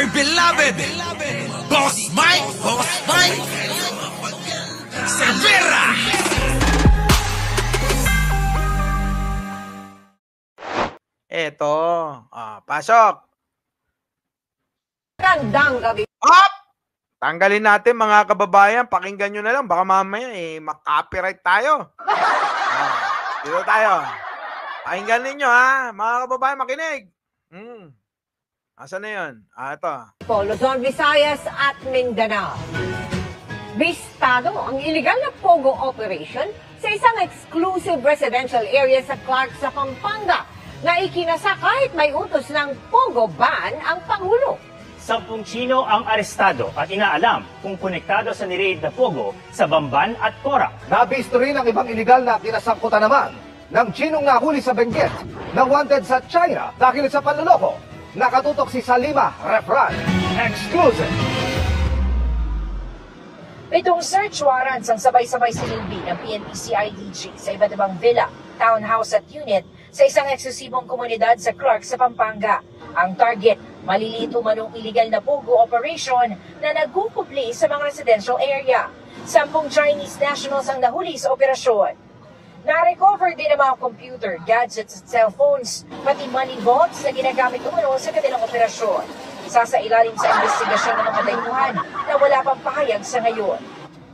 my beloved Boss Mike Severa. Eto, pasok. Magandang gabi. Up! Tanggalin natin mga kababayan, pakinggan nyo na lang, baka mamaya mag-copyright tayo. Dito tayo. Pakinggan ninyo ha, mga kababayan, makinig. Asan na yun? Ito. Luzon, Visayas at Mindanao. Bistado ang iligal na POGO operation sa isang exclusive residential area sa Clark sa Pampanga na ikinasa kahit may utos ng POGO ban ang Pangulo. 10 Chino ang arestado at inaalam kung konektado sa niraid na POGO sa Bamban at Corac. Nabisto rin ang ibang iligal na kinasangkutan naman ng Chinong nahuli sa Benguet na wanted sa China dahil sa panloloko. Nakatutok si Salima Refran. Exclusive. Itong search warrants ang sabay-sabay sinilbi ng PNP-CIDG sa iba't ibang villa, townhouse at unit sa isang eksklusibong komunidad sa Clark sa Pampanga. Ang target, maliliit umanong illegal na POGO operation na nagkukubli sa mga residential area. 10 Chinese nationals ang nahuli sa operasyon. Na-recover din ang mga computer, gadgets at cellphones, pati money vaults na ginagamit umano sa kanilang operasyon. Sasailalim sa investigasyon ng mga dayuhan na wala pang pahayag sa ngayon.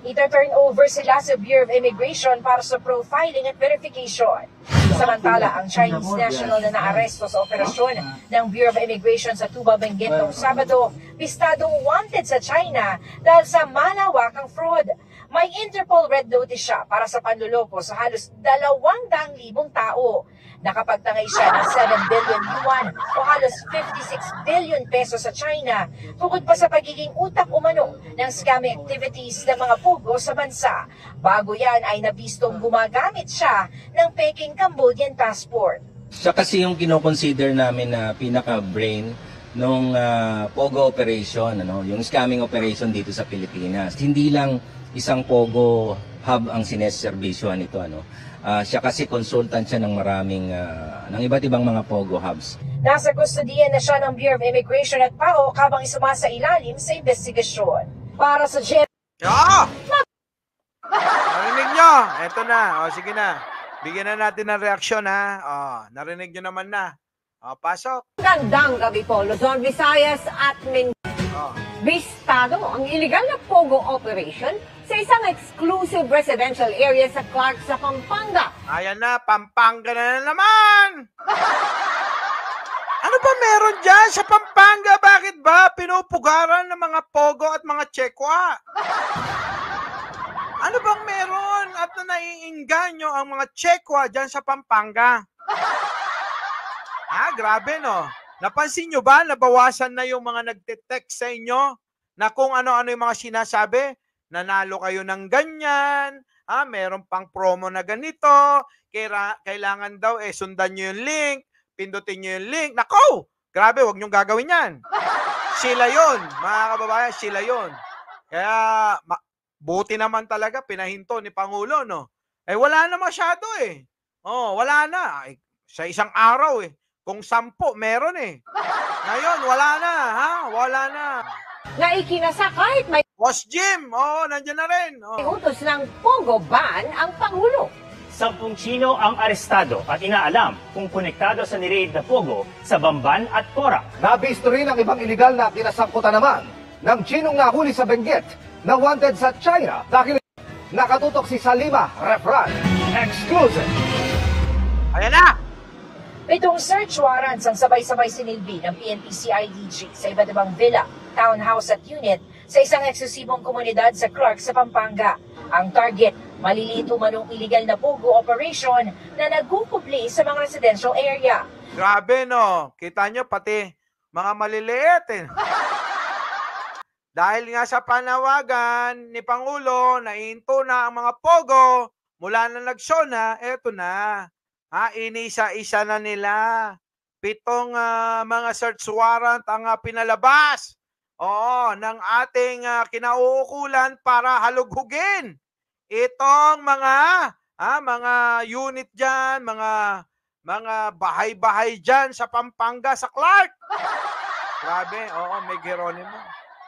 Ita-turn over sila sa Bureau of Immigration para sa profiling at verification. Samantala, ang Chinese national na naaresto sa operasyon ng Bureau of Immigration sa Tuba, Benguet noong Sabado, pistadong wanted sa China dahil sa malawakang fraud. May Interpol Red Notice siya para sa panluloko sa halos 200,000 tao. Nakapagtangay siya ng 7 billion yuan o halos 56 billion pesos sa China, bukod pa sa pagiging utak umano ng scamming activities ng mga POGO sa bansa. Bago yan ay nabistong gumagamit siya ng peking Cambodian passport. Siya kasi yung kinoconsider namin na pinaka-brain nung POGO operation, yung scamming operation dito sa Pilipinas. Hindi lang isang POGO hub ang sineserbisyohan nito, siya kasi consultant siya ng maraming ng iba't ibang mga POGO hubs. Nasa kustodiya na siya ng Bureau of Immigration at PAO habang isumasa ilalim sa investigasyon. Para sa Narinig nyo? Eto na. Sige na. Bigyan na natin ng reaksyon ha. Narinig nyo naman na. Pasok. Magandang gabi po, Luzon, Visayas at Mindanao. Bistado ang iligal na POGO operation sa isang exclusive residential area sa Clark sa Pampanga. Ayan na, Pampanga na naman! Ano ba meron dyan sa Pampanga? Bakit ba pinupugaran ng mga POGO at mga Chekwa? Ano bang meron at naiinganyo ang mga Chekwa dyan sa Pampanga? Grabe no. Napansin nyo ba, nabawasan na yung mga nagte-text sa inyo na kung ano-ano yung mga sinasabi? Nanalo kayo ng ganyan, meron pang promo na ganito, kailangan daw sundan nyo yung link, pindutin nyo yung link. Nako! Grabe, wag nyo gagawin yan. Sila yun, mga kababayan, sila yun. Kaya, buti naman talaga, pinahinto ni Pangulo, no? Wala na masyado wala na. Sa isang araw Kung 10, meron Ngayon, wala na, Wala na. Na ikinasa kahit may Boss Jim, nandiyan na rin. utos ng POGO ban ang Pangulo. 10 Chino ang arestado at inaalam kung konektado sa niraid na POGO sa Bamban at Corac. Nabisto rin ang ibang iligal na kinasangkutan naman ng Chinong nahuli sa Benguet na wanted sa China dahil nakatutok si Salima Refran. Exclusive. Ayan na! Itong search warrants ang sabay-sabay sinilbi ng PNP-CIDG sa iba't ibang villa, townhouse at unit sa isang eksklusibong komunidad sa Clark sa Pampanga. Ang target, maliliit umanong illegal na POGO operation na nagkukubli sa mga residential area. Grabe no, kita nyo pati mga maliliit Dahil nga sa panawagan ni Pangulo, naihinto na ang mga POGO mula na nagsona, eto na. Inisa-isa na nila. 7 mga search warrant ang pinalabas ng ating kinauukulan para halughugin itong mga unit diyan, mga bahay-bahay diyan sa Pampanga, sa Clark. Grabe, oo, may Geronimo.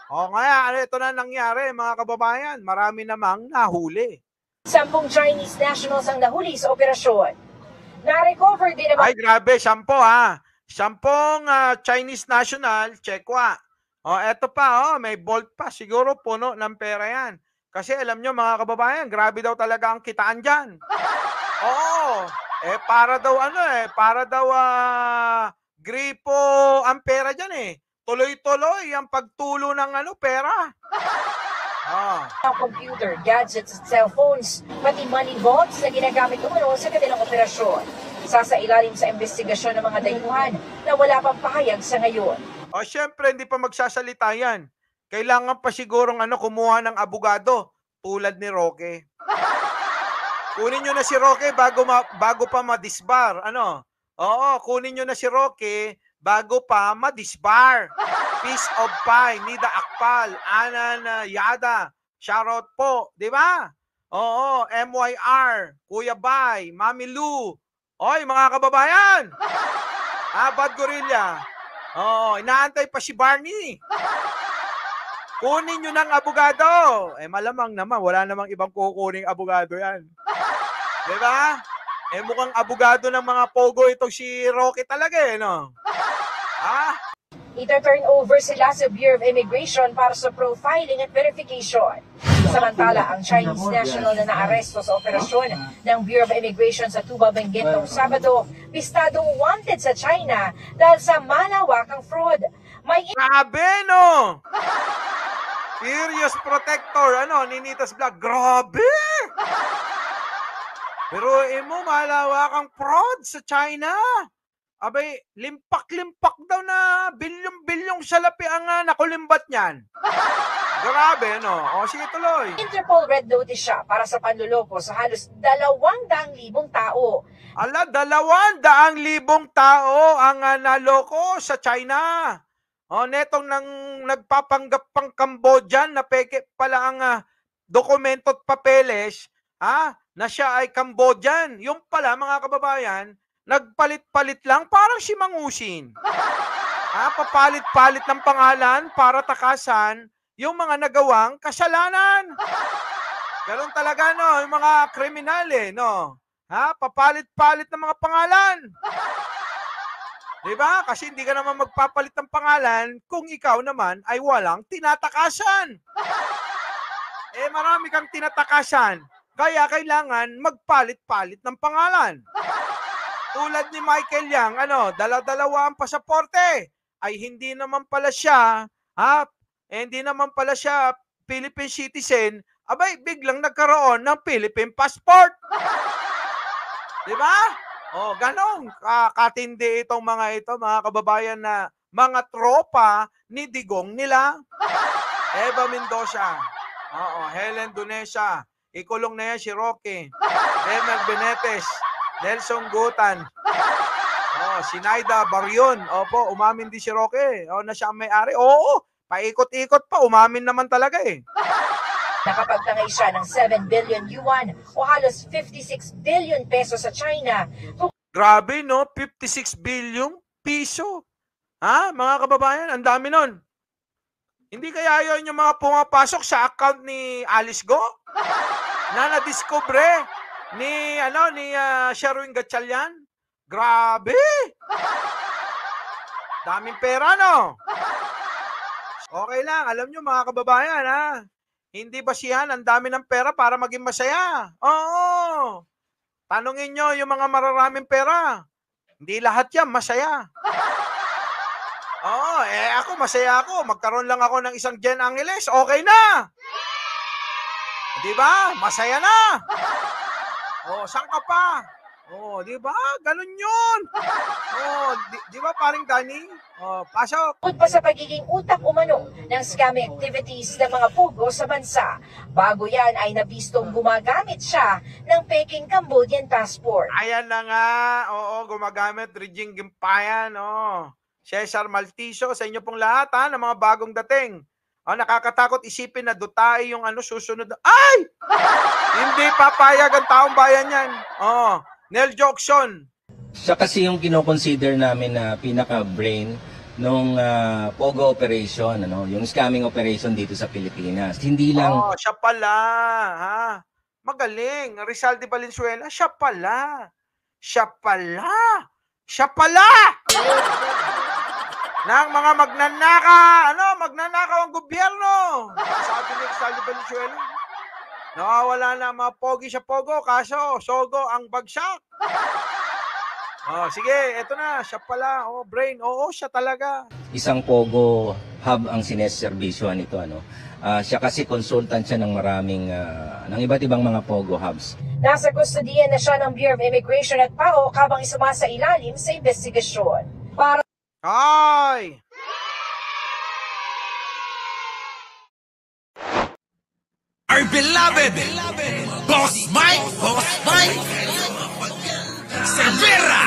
O kaya, ito na nangyari, mga kababayan. Marami namang nahuli. 10 Chinese nationals ang nahuli sa operasyon. Na-recover din naman Ay, grabe, 10 ha. 10 Chinese national, Chekwa. O, eto pa, may bolt pa. Siguro puno ng pera yan. Kasi alam nyo, mga kababayan, grabe daw talaga ang kitaan dyan. Oo, para daw gripo ang pera dyan eh. Tuloy-tuloy ang pagtulo ng pera. ang computer, gadgets at cellphones, pati money vaults na ginagamit umano sa kanilang operasyon. Sasailalim sa investigasyon ng mga dayuhan na wala pang pahayag sa ngayon. O syempre, hindi pa magsasalita yan. Kailangan pa sigurong kumuha ng abogado tulad ni Roque. Kunin nyo na si Roque bago pa madisbar. Oo, kunin nyo na si Roque bago pa madisbar. Piece of pie, Nida Akpal, Anan Yada, shoutout po, di ba? Oo, MYR, Kuya Bay, Mami Lou. Oy, mga kababayan! Bad Gorilla. Oo, inaantay pa si Barney. Kunin nyo ng abogado. Malamang naman, wala namang ibang kukuning abogado yan. Di ba? Mukhang abogado ng mga pogo itong si Rocky talaga no? Ita-turn over sila sa Bureau of Immigration para sa profiling at verification. Samantala, ang Chinese national na naaresto sa operasyon ng Bureau of Immigration sa Tuba, Benguet noong Sabado, pistadong wanted sa China dahil sa malawakang fraud. May Grabe, no? Furious Protector, Ninitas Vlog. Grabe! Pero malawakang fraud sa China. Abay, limpak-limpak daw na bilyong-bilyong salapi ang nakulimbat niyan. Grabe, no? O, sige tuloy. Interpol Red Notice siya para sa panluloko sa halos 200,000 tao. 200,000 tao ang naloko sa China. O, netong nagpapanggap pang Cambodian na peke pala ang dokumento at papeles, na siya ay Cambodian. Yung pala, mga kababayan, nagpalit-palit lang, parang si Mangusin. Papalit-palit ng pangalan para takasan yung mga nagawang kasalanan. Ganun talaga, no? Yung mga kriminal, no? Papalit-palit ng mga pangalan. Diba? Kasi hindi ka naman magpapalit ng pangalan kung ikaw naman ay walang tinatakasan. Marami kang tinatakasan. Kaya kailangan magpalit-palit ng pangalan. Tulad ni Michael Yang, dala-dalawa ang pasaporte. Ay hindi naman pala siya, hindi naman pala siya Philippine citizen, abay biglang nagkaroon ng Philippine passport. Diba? Ganon. Katindi itong mga kababayan na mga tropa ni Digong nila. Eva Mendoza. Helen Dunesa. Ikulong na yan si Roque. Emer Benetes. Nelson Gutan. Si Naida Baryon. Opo, umamin din si Roque. Na siya ang may-ari. Oo, paikot-ikot pa. Umamin naman talaga Nakapagtangay siya ng 7 billion yuan o halos 56 billion pesos sa China. Grabe, no? 56 billion piso. Mga kababayan, ang dami nun. Hindi kaya yun yung mga pumapasok sa account ni Alice Go? Na nadiskubre ni Sherwin Gatchalian? Grabe! Daming pera, no? Okay lang, alam nyo mga kababayan, hindi basihan ang dami ng pera para maging masaya. Oo. Tanungin nyo yung mga mararaming pera. Hindi lahat yan masaya. Oo, ako masaya ako. Magkaroon lang ako ng isang Jen Angeles, okay na. Di ba? Masaya na. Saan ka pa? Di ba? Ganun yun. Di ba paring Danny? Pasok. Bukod pa sa pagiging utak umano ng scamming activities ng mga pugo sa bansa. Bago yan ay nabistong gumagamit siya ng peking Cambodian passport. Ayan na nga. Gumagamit. Regine Gimpayan. Cesar Maltiso. Sa inyo pong lahat ng mga bagong dating. Nakakatakot isipin na dutay yung susunod. Ay! Hindi papayag ang taong bayan yan. Nel Jokson. Siya kasi yung kinoconsider namin na pinaka-brain nung Pogo operation, yung scamming operation dito sa Pilipinas. Hindi lang Oh, siya pala, ha? Magaling. Rizal de Valenzuela, siya pala. Siya pala. Siya pala! Nang mga magnanakaw ang gobyerno. Sabi ni Rizal de Valenzuela. Nawawala na ang mga pogi sa Pogo, kaso Sogo ang bagsak. Oh, sige, eto na, siya pala. Oh, brain. Oo, siya talaga. isang Pogo hub ang sineserbisyohan nito. Siya kasi consultant siya ng maraming, ng iba't ibang mga Pogo hubs. Nasa kustodiyan na siya ng Bureau of Immigration at PAO habang isumasa ilalim sa investigasyon. Para Ay! Our beloved Boss Mike Severa.